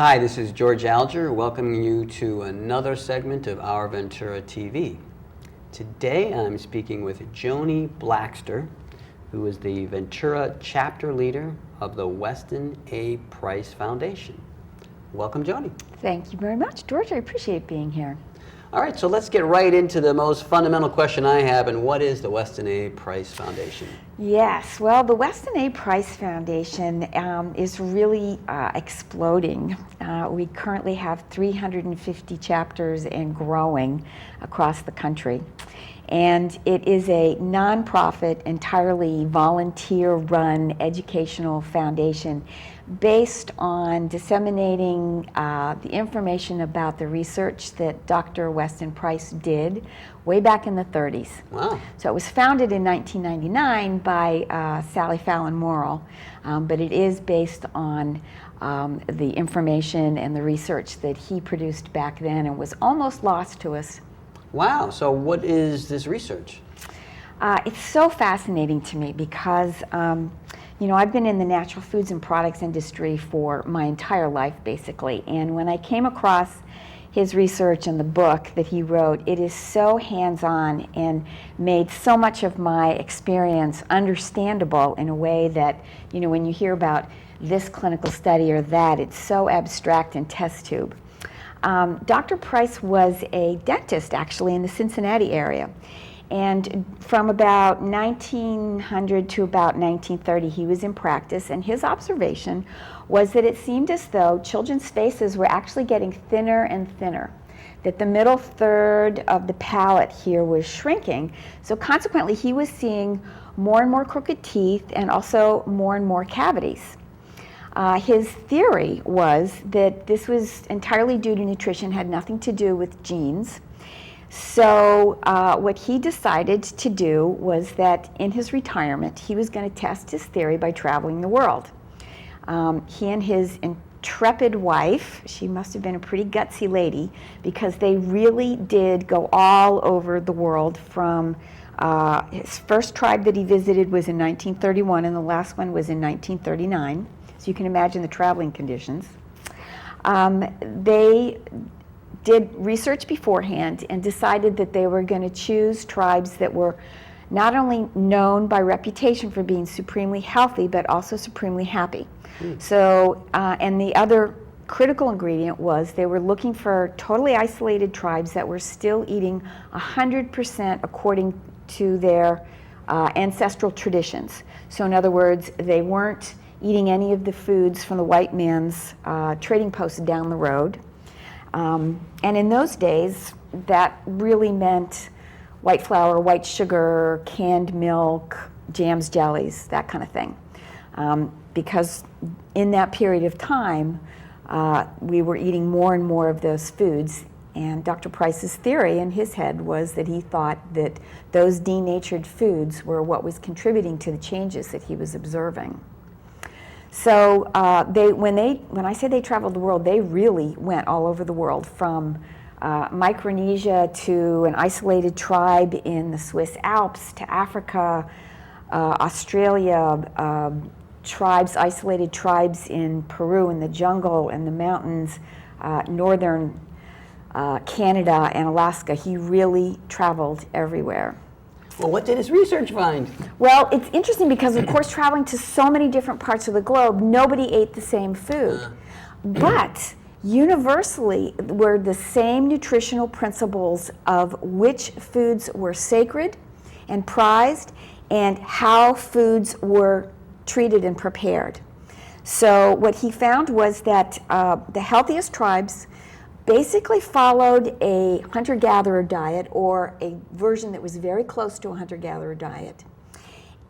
Hi, this is George Alger, welcoming you to another segment of Our Ventura TV. Today I'm speaking with Joannie Blaxter, who is the Ventura chapter leader of the Weston A. Price Foundation. Welcome, Joannie. Thank you very much, George. I appreciate being here. All right, so let's get right into the most fundamental question I have, and what is the Weston A. Price Foundation? Yes, well, the Weston A. Price Foundation is really exploding. We currently have 350 chapters and growing across the country. And it is a nonprofit, entirely volunteer-run educational foundation based on disseminating the information about the research that Dr. Weston Price did way back in the 30s. Wow. So it was founded in 1999 by Sally Fallon Morrill, but it is based on the information and the research that he produced back then and was almost lost to us. Wow, so what is this research? It's so fascinating to me because, you know, I've been in the natural foods and products industry for my entire life, basically. And when I came across his research and the book that he wrote, it is so hands-on and made so much of my experience understandable in a way that, you know, when you hear about this clinical study or that, it's so abstract and test tube. Dr. Price was a dentist, actually, in the Cincinnati area. And from about 1900 to about 1930, he was in practice, and his observation was that it seemed as though children's faces were actually getting thinner and thinner, that the middle third of the palate here was shrinking. So consequently, he was seeing more and more crooked teeth and also more and more cavities. His theory was that this was entirely due to nutrition, had nothing to do with genes. So what he decided to do was that in his retirement, he was going to test his theory by traveling the world. He and his intrepid wife, she must have been a pretty gutsy lady, because they really did go all over the world. From his first tribe that he visited was in 1931, and the last one was in 1939. So you can imagine the traveling conditions. They did research beforehand and decided that they were going to choose tribes that were not only known by reputation for being supremely healthy, but also supremely happy. So, and the other critical ingredient was they were looking for totally isolated tribes that were still eating 100% according to their ancestral traditions. So in other words, they weren't eating any of the foods from the white man's trading posts down the road. And in those days, that really meant white flour, white sugar, canned milk, jams, jellies, that kind of thing. Because in that period of time, we were eating more and more of those foods. And Dr. Price's theory in his head was that he thought that those denatured foods were what was contributing to the changes that he was observing. So when I say they traveled the world, they really went all over the world, from Micronesia to an isolated tribe in the Swiss Alps to Africa, Australia, isolated tribes in Peru in the jungle and the mountains, northern Canada and Alaska. He really traveled everywhere. Well, what did his research find? Well, it's interesting because, of course, traveling to so many different parts of the globe, nobody ate the same food. But universally were the same nutritional principles of which foods were sacred and prized and how foods were treated and prepared. So what he found was that the healthiest tribes basically followed a hunter-gatherer diet, or a version that was very close to a hunter-gatherer diet.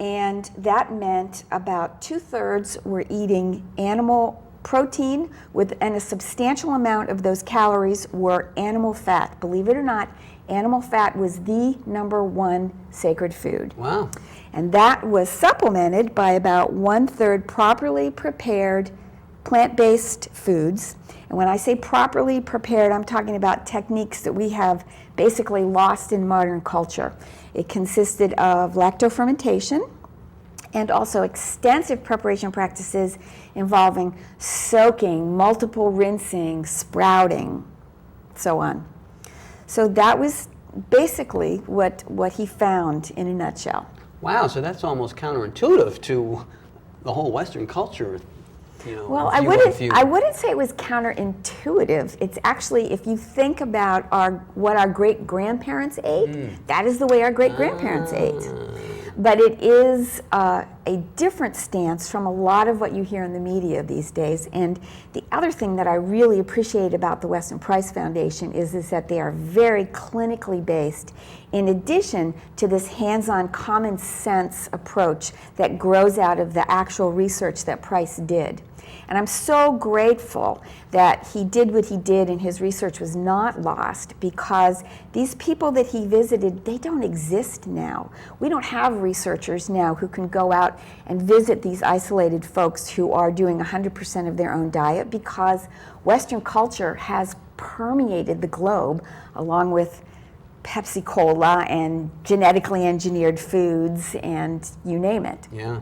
And that meant about 2/3 were eating animal protein, and a substantial amount of those calories were animal fat. Believe it or not, animal fat was the #1 sacred food. Wow. And that was supplemented by about 1/3 properly prepared plant-based foods. And when I say properly prepared, I'm talking about techniques that we have basically lost in modern culture. It consisted of lacto-fermentation and also extensive preparation practices involving soaking, multiple rinsing, sprouting, so on. So that was basically what he found in a nutshell. Wow, so that's almost counterintuitive to the whole Western culture. Well, I wouldn't say it was counterintuitive. It's actually, if you think about what our great-grandparents ate, that is the way our great-grandparents ate. But it is a different stance from a lot of what you hear in the media these days. And the other thing that I really appreciate about the Weston Price Foundation is that they are very clinically based, in addition to this hands-on common sense approach that grows out of the actual research that Price did. And I'm so grateful that he did what he did and his research was not lost, because these people that he visited, they don't exist now. We don't have researchers now who can go out and visit these isolated folks who are doing 100% of their own diet, because Western culture has permeated the globe along with Pepsi Cola and genetically engineered foods and you name it. Yeah.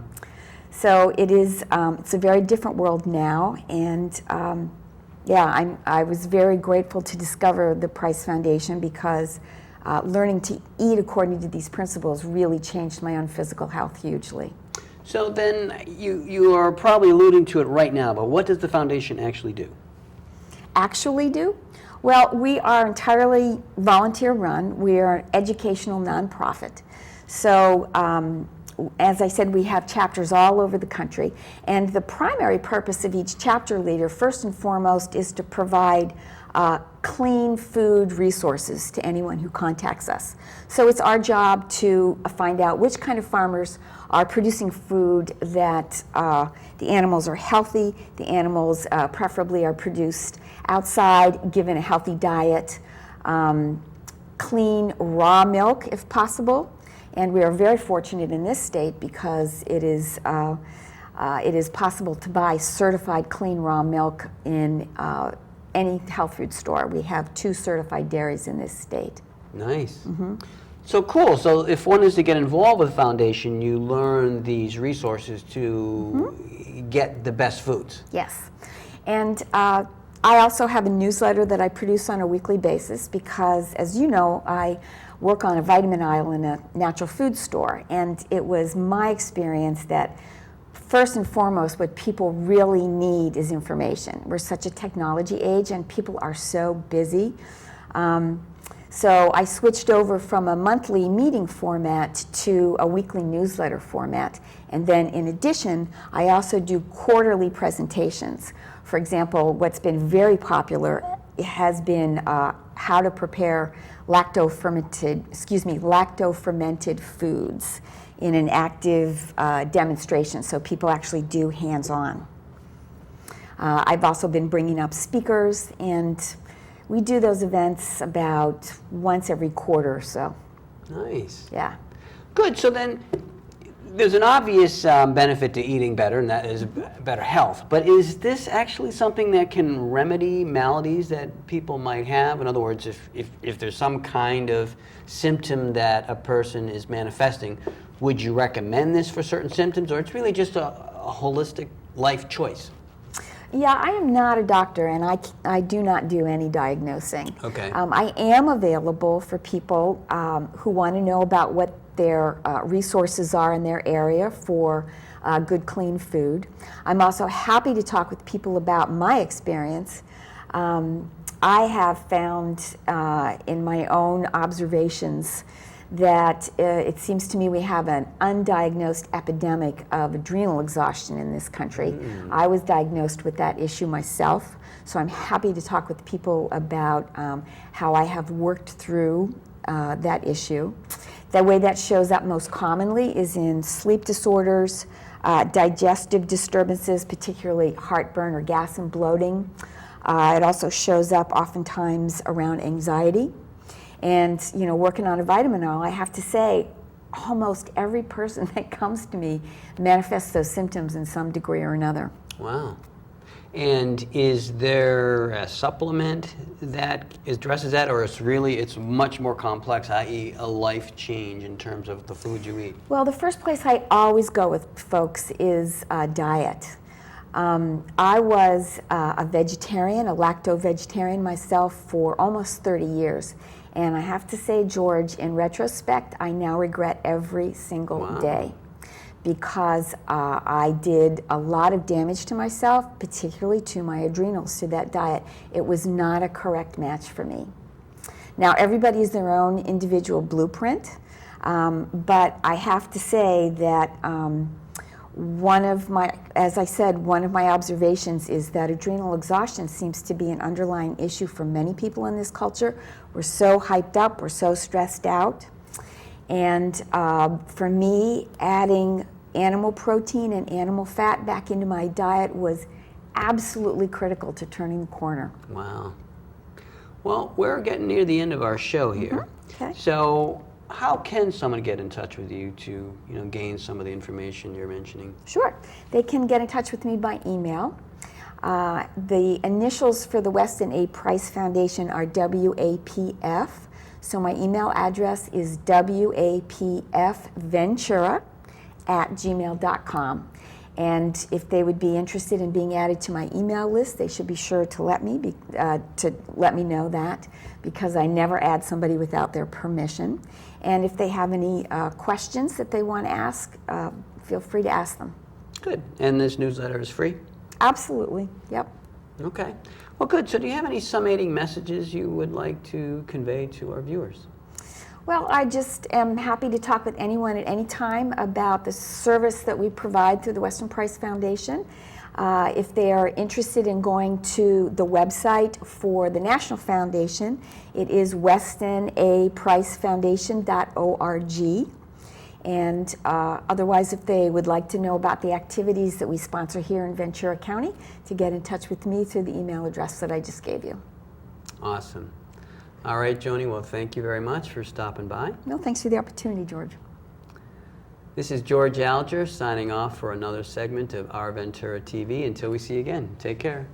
So it is, it's a very different world now, and I was very grateful to discover the Price Foundation, because learning to eat according to these principles really changed my own physical health hugely. So then you are probably alluding to it right now, but what does the foundation actually do? Actually do? Well, we are entirely volunteer run. We are an educational nonprofit. So as I said, we have chapters all over the country, and the primary purpose of each chapter leader, first and foremost, is to provide clean food resources to anyone who contacts us. So it's our job to find out which kind of farmers are producing food that the animals are healthy, the animals preferably are produced outside, given a healthy diet, clean raw milk if possible. And we are very fortunate in this state because it is possible to buy certified clean raw milk in any health food store. We have 2 certified dairies in this state. Nice. Mm-hmm. So cool. So if one is to get involved with the foundation, you learn these resources to get the best foods. Yes. And I also have a newsletter that I produce on a weekly basis because, as you know, I work on a vitamin aisle in a natural food store, and it was my experience that first and foremost what people really need is information. We're such a technology age and people are so busy. So I switched over from a monthly meeting format to a weekly newsletter format, and then in addition I also do quarterly presentations. For example, what's been very popular has been how to prepare lacto-fermented foods in an active demonstration, so people actually do hands-on. I've also been bringing up speakers, and we do those events about once every quarter or so. Nice. Yeah. Good. So then there's an obvious benefit to eating better, and that is better health. But is this actually something that can remedy maladies that people might have? In other words, if there's some kind of symptom that a person is manifesting, would you recommend this for certain symptoms, or it's really just a holistic life choice? Yeah, I am not a doctor, and I do not do any diagnosing. Okay. I am available for people who want to know about what their resources are in their area for good, clean food. I'm also happy to talk with people about my experience. I have found in my own observations that it seems to me we have an undiagnosed epidemic of adrenal exhaustion in this country. I was diagnosed with that issue myself, so I'm happy to talk with people about how I have worked through that issue. The way that shows up most commonly is in sleep disorders, digestive disturbances, particularly heartburn or gas and bloating. It also shows up oftentimes around anxiety. And, you know, working on a vitamin aisle, I have to say, almost every person that comes to me manifests those symptoms in some degree or another. Wow. And is there a supplement that addresses that, or it's much more complex, i.e. a life change in terms of the food you eat? Well, the first place I always go with folks is diet. I was a vegetarian, a lacto-vegetarian myself for almost 30 years. And I have to say, George, in retrospect, I now regret every single day, because I did a lot of damage to myself, particularly to my adrenals, to that diet. It was not a correct match for me. Now, everybody has their own individual blueprint, but I have to say that as I said, one of my observations is that adrenal exhaustion seems to be an underlying issue for many people in this culture. We're so hyped up, we're so stressed out. And for me, adding animal protein and animal fat back into my diet was absolutely critical to turning the corner. Wow. Well, we're getting near the end of our show here. Okay. So how can someone get in touch with you to gain some of the information you're mentioning? Sure. They can get in touch with me by email. The initials for the Weston A. Price Foundation are WAPF. So my email address is wapfventura@gmail.com. And if they would be interested in being added to my email list, they should be sure to let me know that, because I never add somebody without their permission. And if they have any questions that they want to ask, feel free to ask them. Good. And this newsletter is free? Absolutely. Yep. Okay. Well, good. So do you have any summating messages you would like to convey to our viewers? Well, I just am happy to talk with anyone at any time about the service that we provide through the Weston Price Foundation. If they are interested in going to the website for the National Foundation, it is westonapricefoundation.org. And otherwise, if they would like to know about the activities that we sponsor here in Ventura County, to get in touch with me through the email address that I just gave you. Awesome. All right, Joanie, well, thank you very much for stopping by. No, thanks for the opportunity, George. This is George ALGER signing off for another segment of Our Ventura TV. Until we see you again, take care.